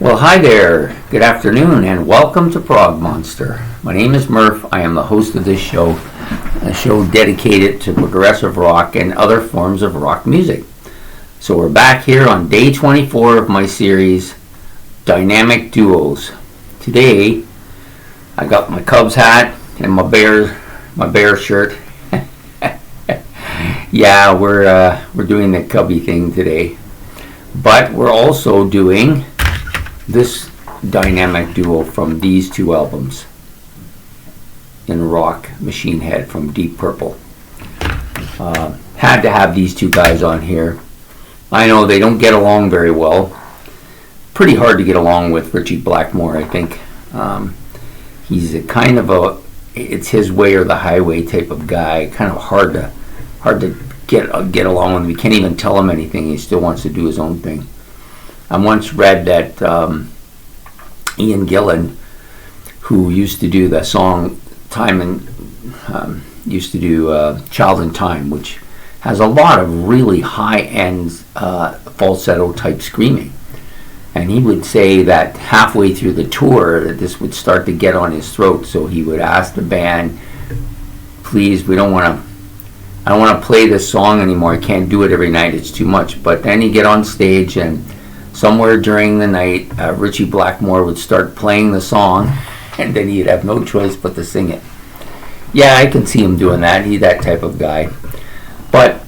Well, hi there. Good afternoon, and welcome to Prog Monster. My name is Murph. I am the host of this show, a show dedicated to progressive rock and other forms of rock music. So we're back here on day 24 of my series, Dynamic Duos. Today, I got my Cubs hat and my bear shirt. Yeah, we're doing the Cubby thing today, but we're also doing this dynamic duo from these two albums in rock, Machine Head from Deep Purple. Had to have these two guys on here. I know they don't get along very well. Pretty hard to get along with Ritchie Blackmore, I think. He's a kind of it's his way or the highway type of guy. Kind of hard to get along with him. You can't even tell him anything. He still wants to do his own thing. I once read that Ian Gillian, who used to do the song used to do Child in Time, which has a lot of really high-end falsetto type screaming. And he would say that halfway through the tour that this would start to get on his throat, so he would ask the band, please, I don't want to play this song anymore. I can't do it every night. It's too much. But then he'd get on stage, and somewhere during the night, Ritchie Blackmore would start playing the song, and then he'd have no choice but to sing it. Yeah, I can see him doing that. He's that type of guy. But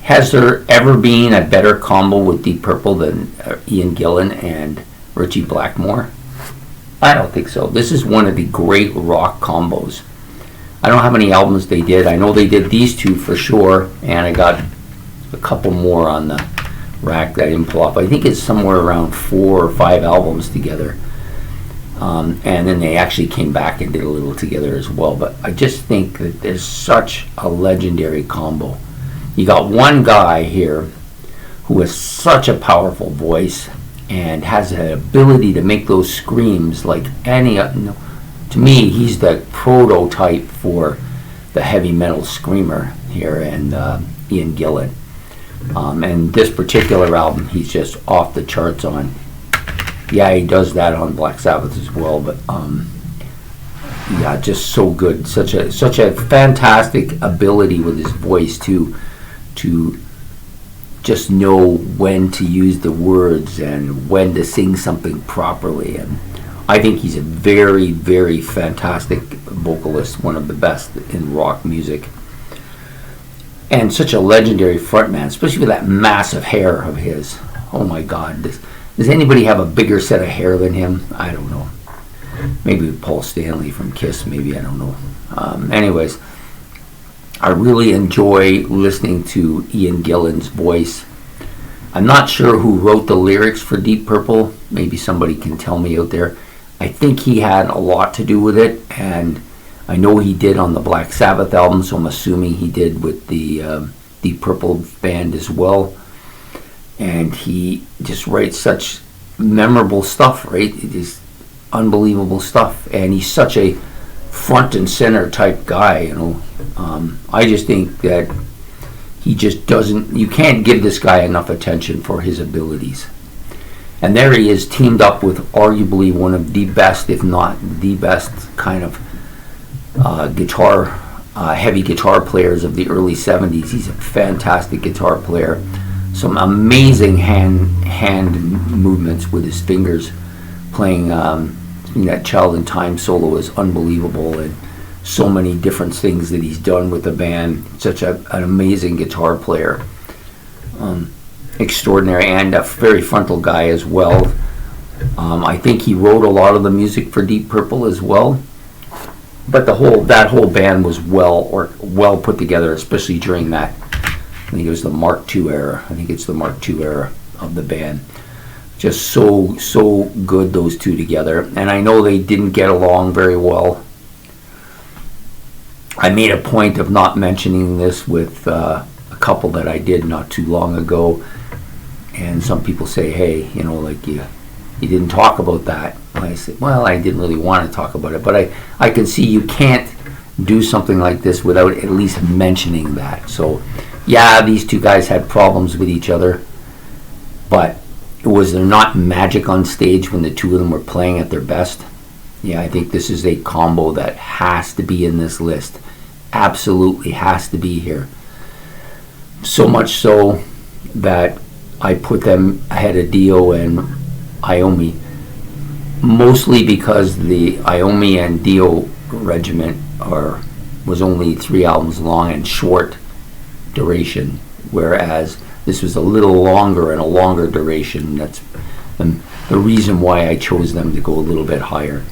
has there ever been a better combo with Deep Purple than Ian Gillian and Ritchie Blackmore? I don't think so. This is one of the great rock combos. I don't know how many albums they did. I know they did these two for sure, and I got a couple more on the rack that I didn't pull off. I think it's somewhere around 4 or 5 albums together. And then they actually came back and did a little together as well. But I just think that there's such a legendary combo. You got one guy here who has such a powerful voice and has the ability to make those screams like any. To me, he's the prototype for the heavy metal screamer here, and Ian Gillian. And this particular album, he's just off the charts on. Yeah, he does that on Black Sabbath as well, but yeah, just so good. Such a fantastic ability with his voice to just know when to use the words and when to sing something properly. And I think he's a very, very fantastic vocalist, one of the best in rock music. And such a legendary frontman, especially with that massive hair of his. Oh my God. Does anybody have a bigger set of hair than him? I don't know. Maybe Paul Stanley from Kiss, maybe, I don't know. Anyways, I really enjoy listening to Ian Gillian's voice. I'm not sure who wrote the lyrics for Deep Purple. Maybe somebody can tell me out there. I think he had a lot to do with it, and I know he did on the Black Sabbath album, so I'm assuming he did with the Deep Purple band as well. And he just writes such memorable stuff, right? It is unbelievable stuff, and he's such a front and center type guy, you know. I just think that he just doesn't. You can't give this guy enough attention for his abilities. And there he is, teamed up with arguably one of the best, if not the best, kind of heavy guitar players of the early 70s. He's a fantastic guitar player. Some amazing hand movements with his fingers. Playing that Child in Time solo is unbelievable, and so many different things that he's done with the band. Such an amazing guitar player. Extraordinary, and a very frontal guy as well. I think he wrote a lot of the music for Deep Purple as well. But that whole band was well put together, especially during that. I think it was the Mark II era. I think it's the Mark II era of the band. Just so good, those two together. And I know they didn't get along very well. I made a point of not mentioning this with a couple that I did not too long ago. And some people say, hey, like you didn't talk about that. I said, well, I didn't really want to talk about it. But I can see you can't do something like this without at least mentioning that. So, yeah, these two guys had problems with each other. But Was there not magic on stage when the two of them were playing at their best? Yeah, I think this is a combo that has to be in this list. Absolutely has to be here. So much so that I put them ahead of Dio and Iommi, mostly because the Iommi and Dio regiment was only 3 albums long and short duration, whereas this was a little longer and a longer duration. That's the reason why I chose them to go a little bit higher.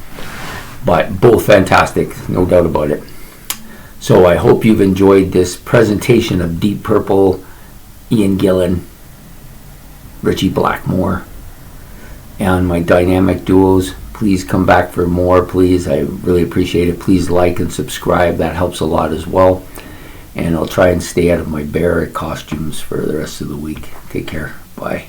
But both fantastic, no doubt about it. So I hope you've enjoyed this presentation of Deep Purple, Ian Gillian, Ritchie Blackmore, and my dynamic duos. Please come back for more, please. I really appreciate it. Please like and subscribe. That helps a lot as well. And I'll try and stay out of my bear costumes for the rest of the week. Take care. Bye.